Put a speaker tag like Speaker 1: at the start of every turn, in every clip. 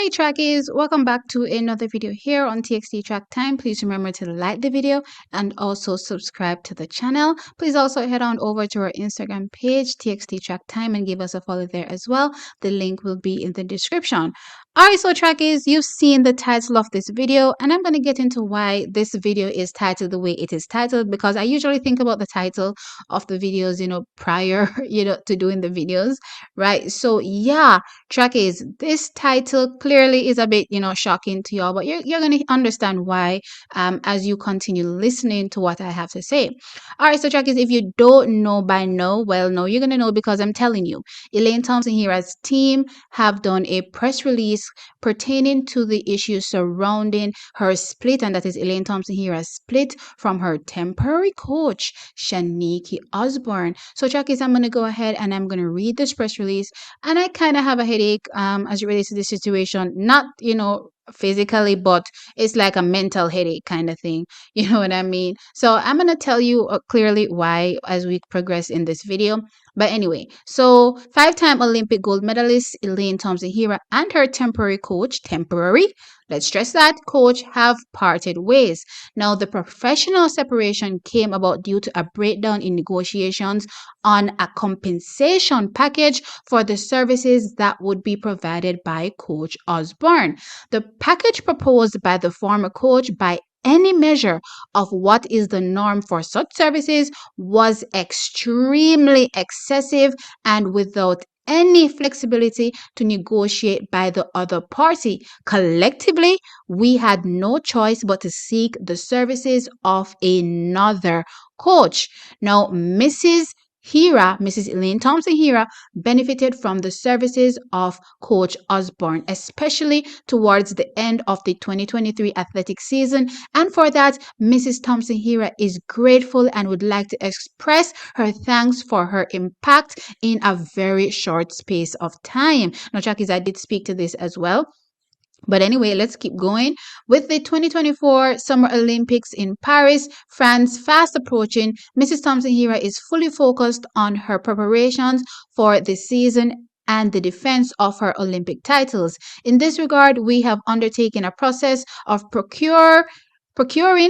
Speaker 1: Hey trackies, welcome back to another video here on TXT Track Time. Please remember to like the video and also subscribe to the channel. Please also head on over to our Instagram page, TXT Track Time, and give us a follow there as well. The link will be in the description. Alright, so trackies, you've seen the title of this video, and I'm going to get into why this video is titled the way it is titled, because I usually think about the title of the videos, prior, to doing the videos, right? So yeah, trackies, this title clearly is a bit, shocking to y'all, but you're going to understand why as you continue listening to what I have to say. All right, so trackies, if you don't know by now, well, no, you're going to know because I'm telling you. Elaine Thompson here as team have done a press release pertaining to the issues surrounding her split, and that is Elaine Thompson here as split from her temporary coach, Shaniki Osborne. So trackies, I'm going to go ahead and I'm going to read this press release, and I kind of have a headache as it relates to this situation. Not, physically, but it's like a mental headache kind of thing. You know what I mean? So I'm going to tell you clearly why as we progress in this video. But anyway, so five-time Olympic gold medalist Elaine Thompson Hira and her temporary coach, let's stress that, coach, have parted ways. Now, the professional separation came about due to a breakdown in negotiations on a compensation package for the services that would be provided by Coach Osborne. The package proposed by the former coach, by any measure of what is the norm for such services, was extremely excessive and without any flexibility to negotiate by the other party. Collectively, we had no choice but to seek the services of another coach. Now, Mrs. Elaine Thompson Hira benefited from the services of Coach Osborne, especially towards the end of the 2023 athletic season. And for that, Mrs. Thompson Hira is grateful and would like to express her thanks for her impact in a very short space of time. Now, Jackies, I did speak to this as well. But anyway, let's keep going. With the 2024 Summer Olympics in Paris, France fast approaching, Mrs. Thompson Hira is fully focused on her preparations for the season and the defense of her Olympic titles. In this regard, we have undertaken a process of procuring,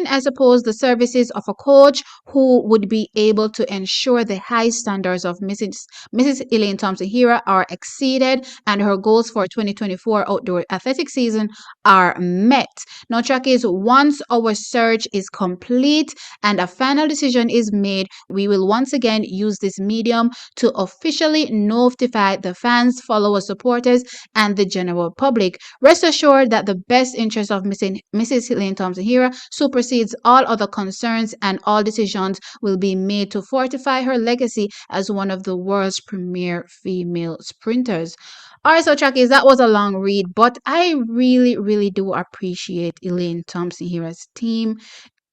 Speaker 1: I suppose, the services of a coach who would be able to ensure the high standards of Mrs. Elaine Thompson Hira are exceeded and her goals for 2024 outdoor athletic season are met. Now, trackies, once our search is complete and a final decision is made, we will once again use this medium to officially notify the fans, followers, supporters, and the general public. Rest assured that the best interest of Mrs. Elaine Thompson Hira supersedes all other concerns, and all decisions will be made to fortify her legacy as one of the world's premier female sprinters. All right, so trackies, that was a long read, but I really, really do appreciate Elaine Thompson Hira's team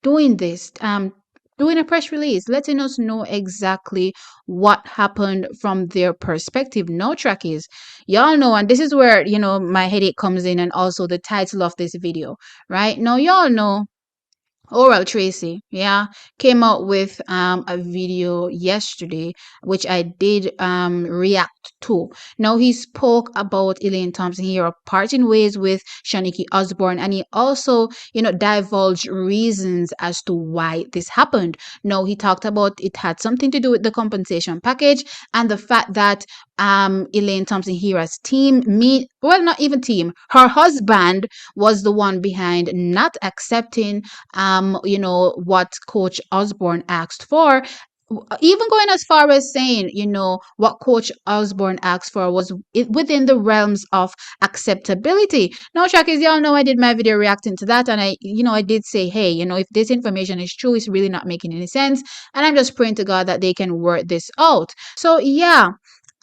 Speaker 1: doing this. Doing a press release, letting us know exactly what happened from their perspective. No, trackies, y'all know, and this is where my headache comes in, and also the title of this video, right? Now, y'all know Oral Tracy, yeah, came out with a video yesterday, which I did react to. Now, he spoke about Elaine Thompson here parting ways with Shaniki Osborne, and he also, divulged reasons as to why this happened. Now, he talked about it had something to do with the compensation package and the fact that Elaine Thompson Hira's team, not even team, her husband was the one behind not accepting what Coach Osborne asked for, even going as far as saying, what Coach Osborne asked for was within the realms of acceptability. Now, trackies, y'all know I did my video reacting to that, and I did say, hey, if this information is true, it's really not making any sense, and I'm just praying to God that they can work this out. So yeah.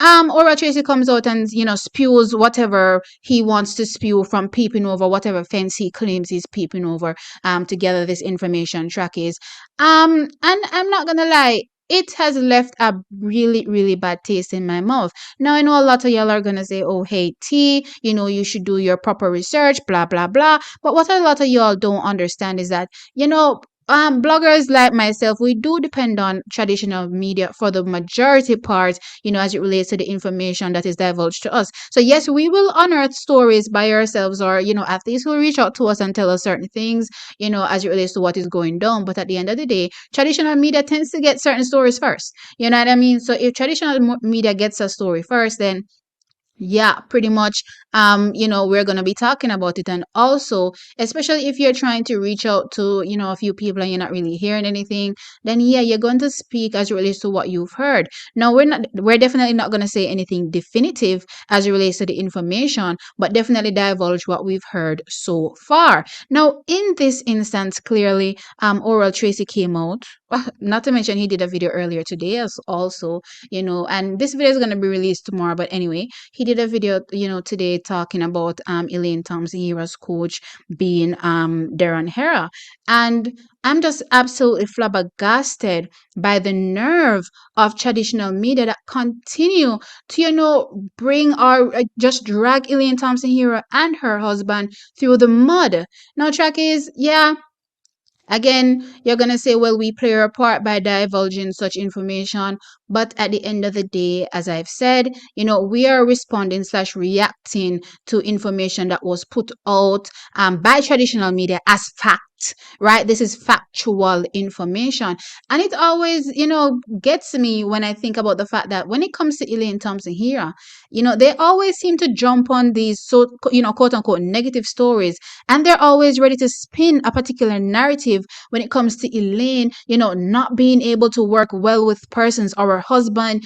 Speaker 1: Oral Tracy comes out and, spews whatever he wants to spew from peeping over whatever fence he claims he's peeping over, to gather this information, trackies. And I'm not gonna lie, it has left a really, really bad taste in my mouth. Now, I know a lot of y'all are gonna say, oh, hey, T, you should do your proper research, blah, blah, blah. But what a lot of y'all don't understand is that, bloggers like myself, we do depend on traditional media for the majority part, as it relates to the information that is divulged to us. So yes, we will unearth stories by ourselves, or at least will reach out to us and tell us certain things, as it relates to what is going down. But at the end of the day, traditional media tends to get certain stories first. You know what I mean? So if traditional media gets a story first, then yeah, pretty much. We're going to be talking about it. And also, especially if you're trying to reach out to, a few people and you're not really hearing anything, then yeah, you're going to speak as it relates to what you've heard. Now, we're definitely not going to say anything definitive as it relates to the information, but definitely divulge what we've heard so far. Now, in this instance, clearly, Oral Tracy came out. Not to mention, he did a video earlier today as also, and this video is going to be released tomorrow. But anyway, he did a video, today talking about Elaine Thompson Hero's coach being Darren Hera. And I'm just absolutely flabbergasted by the nerve of traditional media that continue to, bring or just drag Elaine Thompson Hero and her husband through the mud. Now, track is, yeah. Again, you're going to say, well, we play our part by divulging such information. But at the end of the day, as I've said, we are responding slash reacting to information that was put out by traditional media as fact. Right? This is factual information. And it always, gets me when I think about the fact that when it comes to Elaine Thompson here, they always seem to jump on these, so, quote unquote, negative stories, and they're always ready to spin a particular narrative when it comes to Elaine, not being able to work well with persons, or her husband,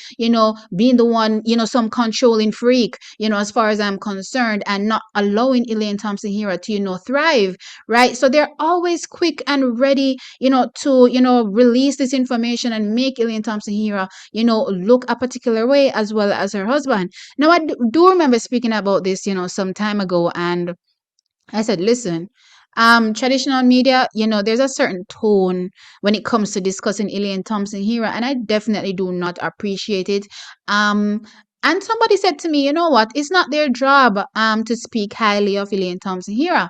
Speaker 1: being the one, some controlling freak, as far as I'm concerned, and not allowing Elaine Thompson Hero to, thrive, right? So they're always quick and ready, to, release this information and make Elaine Thompson Hero, look a particular way, as well as her husband. Now, I do remember speaking about this, some time ago, and I said, listen, traditional media, there's a certain tone when it comes to discussing Elaine Thompson here, and I definitely do not appreciate it. Um, and somebody said to me, you know what? It's not their job to speak highly of Elaine Thompson here.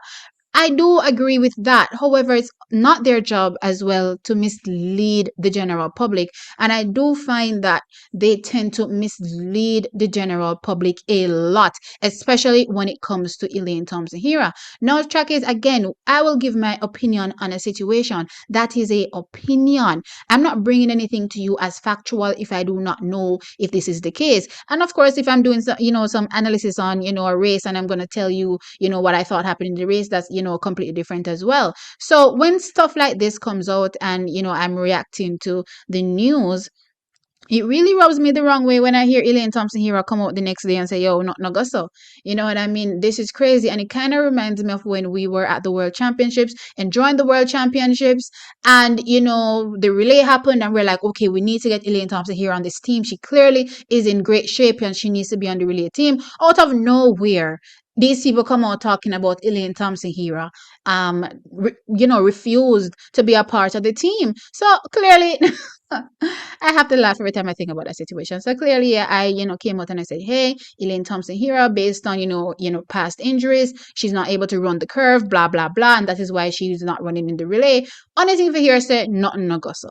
Speaker 1: I do agree with that. However, it's not their job as well to mislead the general public. And I do find that they tend to mislead the general public a lot, especially when it comes to Elaine Thompson Hira. Now, track is, again, I will give my opinion on a situation. That is a opinion. I'm not bringing anything to you as factual if I do not know if this is the case. And of course, if I'm doing some, some analysis on, a race, and I'm going to tell you, what I thought happened in the race, that's, completely different as well. So when stuff like this comes out and, I'm reacting to the news, it really rubs me the wrong way when I hear Elaine Thompson Hero come out the next day and say, yo, not no go so. You know what I mean? This is crazy. And it kind of reminds me of when we were at the World Championships, enjoying the World Championships. And, the relay happened and we're like, okay, we need to get Elaine Thompson here on this team. She clearly is in great shape and she needs to be on the relay team. Out of nowhere, these people come out talking about Elaine Thompson Hero, refused to be a part of the team. So clearly, I have to laugh every time I think about that situation. So clearly, yeah, I, came out and I said, hey, Elaine Thompson Hero, based on, past injuries, she's not able to run the curve, blah, blah, blah. And that is why she's not running in the relay. Only thing for here said, nothing no go so.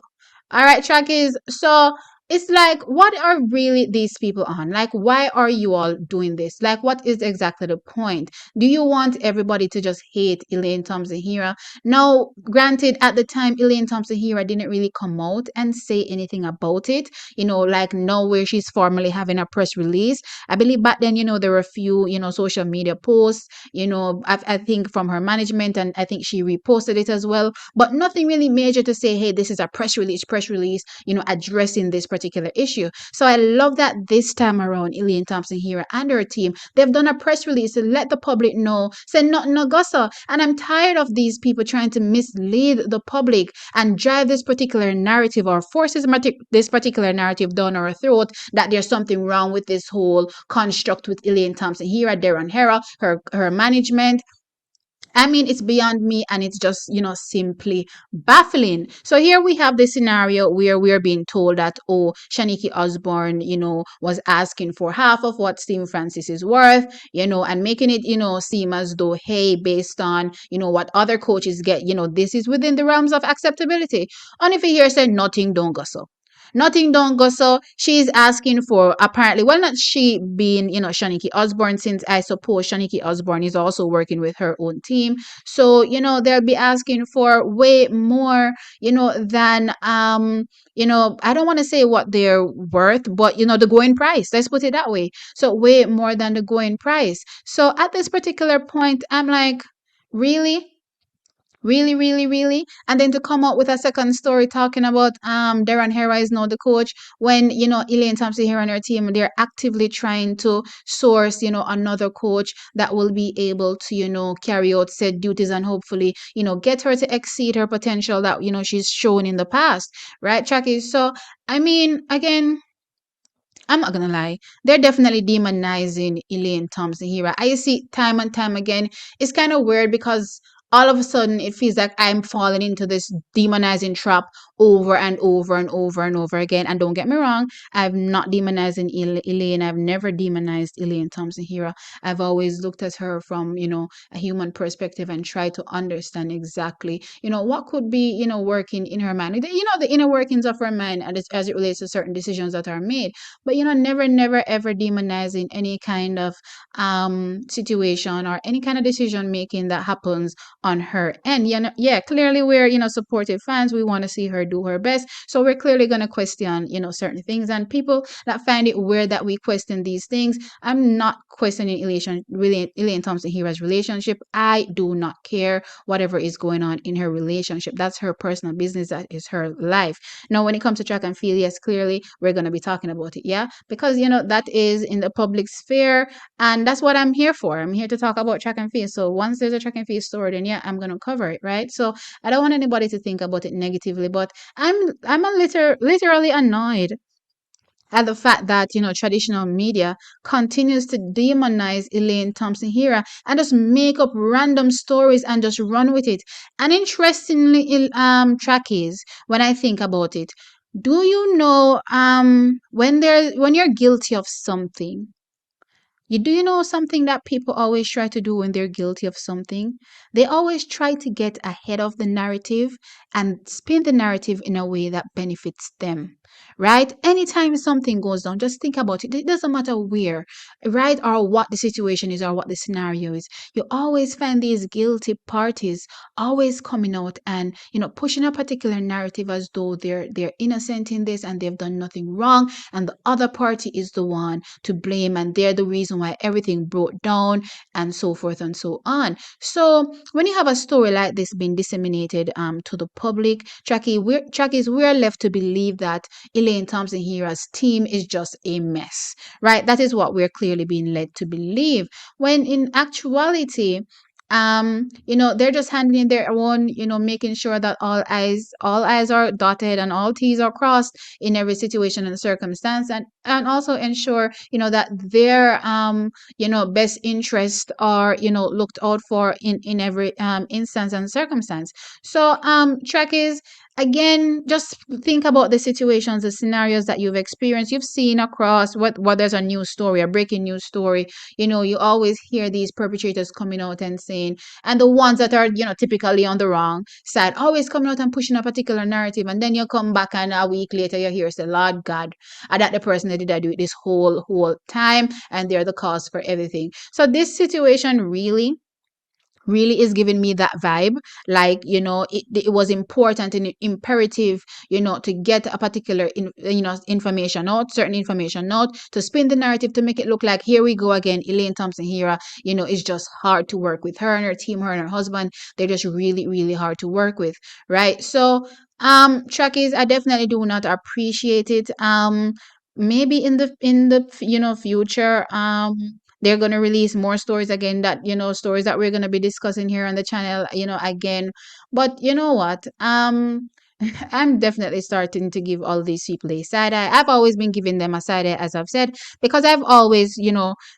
Speaker 1: All right, track is, so it's like, what are really these people on? Like, why are you all doing this? Like, what is exactly the point? Do you want everybody to just hate Elaine Thompson Hero? Now, granted, at the time, Elaine Thompson Hero didn't really come out and say anything about it, like nowhere she's formally having a press release. I believe back then, there were a few, social media posts, I think from her management, and I think she reposted it as well, but nothing really major to say, hey, this is a press release, addressing this particular issue. So I love that this time around, Elaine Thompson here and her team, they've done a press release to let the public know, say nothing no gossa. And I'm tired of these people trying to mislead the public and drive this particular narrative, or forces this particular narrative down our throat, that there's something wrong with this whole construct with Elaine Thompson here, Darren Hera, her management. I mean, it's beyond me, and it's just, simply baffling. So here we have this scenario where we're being told that, oh, Shaniki Osborne, was asking for half of what Steve Francis is worth, and making it, seem as though, hey, based on, what other coaches get, this is within the realms of acceptability. And if you hear said nothing, don't go so. Nothing don't go so. She's asking for, apparently, well, not she being, Shaniki Osborne, since I suppose Shaniki Osborne is also working with her own team. So, they'll be asking for way more, than, I don't want to say what they're worth, but, the going price. Let's put it that way. So, way more than the going price. So, at this particular point, I'm like, really? Really, really, really, and then to come up with a second story talking about Darren Hera is now the coach, when Elaine Thompson here on her team, they're actively trying to source another coach that will be able to carry out said duties, and hopefully get her to exceed her potential that she's shown in the past, right, Chucky? So I mean, again, I'm not gonna lie, they're definitely demonizing Elaine Thompson here. I see it time and time again. It's kind of weird because all of a sudden it feels like I'm falling into this demonizing trap over and over and over and over again. And don't get me wrong, I'm not demonizing Elaine. I've never demonized Elaine Thompson here. I've always looked at her from a human perspective and tried to understand exactly what could be working in her mind. The inner workings of her mind as it relates to certain decisions that are made, but never, never, ever demonizing any kind of situation or any kind of decision making that happens on her end. Yeah, clearly we're supportive fans. We want to see her do her best, so we're clearly going to question certain things. And people that find it weird that we question these things, I'm not questioning Elaine Thompson Hero's relationship. I do not care whatever is going on in her relationship. That's her personal business. That is her life. Now, when it comes to track and field, yes, clearly we're going to be talking about it. Yeah, because that is in the public sphere, and that's what I'm here for. I'm here to talk about track and field. So once there's a track and field story, then yeah, I'm going to cover it, right? So I don't want anybody to think about it negatively, but I'm literally annoyed at the fact that traditional media continues to demonize Elaine Thompson Hera and just make up random stories and just run with it. And interestingly, trackies, when I think about it, do you know when you're guilty of something, do you know something that people always try to do when they're guilty of something? They always try to get ahead of the narrative and spin the narrative in a way that benefits them, right? Anytime something goes down, just think about it. It doesn't matter where, right? Or what the situation is or what the scenario is. You always find these guilty parties always coming out and, pushing a particular narrative as though they're innocent in this and they've done nothing wrong, and the other party is the one to blame, and they're the reason why everything broke down, and so forth and so on. So when you have a story like this being disseminated to the public, we're left to believe that Elaine Thompson Hero's team is just a mess, right? That is what we're clearly being led to believe, when in actuality, they're just handling their own, making sure that all I's are dotted and all T's are crossed in every situation and circumstance, and also ensure that their best interest are looked out for in every instance and circumstance. So track is, again, just think about the situations, the scenarios that you've experienced, you've seen across what there's a news story, a breaking news story. You always hear these perpetrators coming out and saying, and the ones that are typically on the wrong side, always coming out and pushing a particular narrative, and then you come back and a week later you hear say, Lord God, are that the person that did I do it this whole time, and they're the cause for everything. So this situation really is giving me that vibe, like it was important and imperative to get a particular information out, certain information out, to spin the narrative, to make it look like, here we go again, Elaine Thompson here, is just hard to work with. Her and her team, her and her husband, they're just really, really hard to work with, right? So trackies, I definitely do not appreciate it. Maybe in the future, they're going to release more stories again, that stories that we're going to be discussing here on the channel again. But you know what, I'm definitely starting to give all these people a side eye. I've always been giving them a side eye, as I've said, because I've always,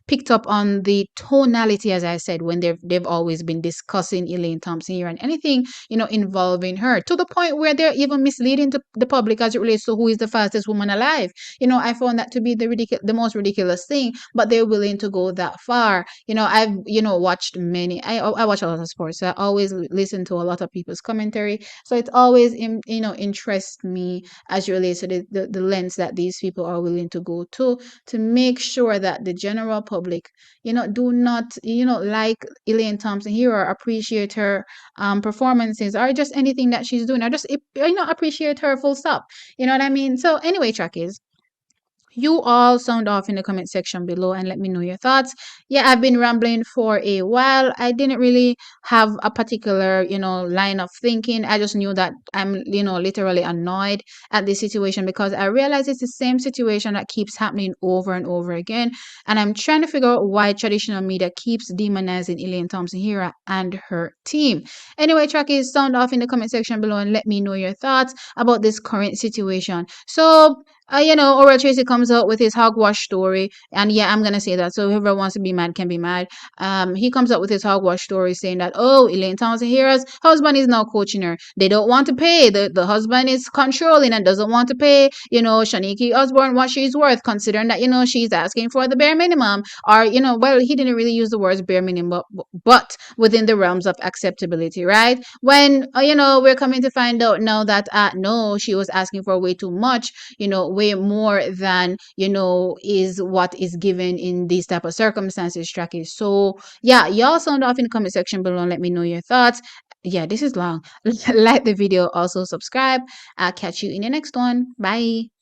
Speaker 1: picked up on the tonality, as I said, when they've always been discussing Elaine Thompson here and anything, involving her, to the point where they're even misleading to the public as it relates to who is the fastest woman alive. I found that to be the most ridiculous thing, but they're willing to go that far. I've, watched many. I watch a lot of sports. So I always listen to a lot of people's commentary, so it always, interests me as it relates to the lens that these people are willing to go to make sure that the general public, do not, like Elaine Thompson here or appreciate her performances or just anything that she's doing. I just, appreciate her full stop. You know what I mean? So anyway, Trackies, you all sound off in the comment section below and let me know your thoughts. Yeah, I've been rambling for a while. I didn't really have a particular, line of thinking. I just knew that I'm, literally annoyed at this situation because I realize it's the same situation that keeps happening over and over again. And I'm trying to figure out why traditional media keeps demonizing Elaine Thompson here and her team. Anyway, Trackies, sound off in the comment section below and let me know your thoughts about this current situation. So, Oral Tracy comes out with his hogwash story, and yeah, I'm gonna say that. So whoever wants to be mad can be mad. He comes up with his hogwash story saying that, oh, Elaine Thompson Hero's husband is now coaching her. They don't want to pay. The husband is controlling and doesn't want to pay, Shaniki Osborne what she's worth, considering that, she's asking for the bare minimum. Or, well, he didn't really use the words bare minimum, but within the realms of acceptability, right? When, we're coming to find out now that, no, she was asking for way too much, way more than, is what is given in these type of circumstances, Tracky. So yeah, y'all sound off in the comment section below and let me know your thoughts. Yeah, this is long. Like the video, also subscribe. I'll catch you in the next one. Bye.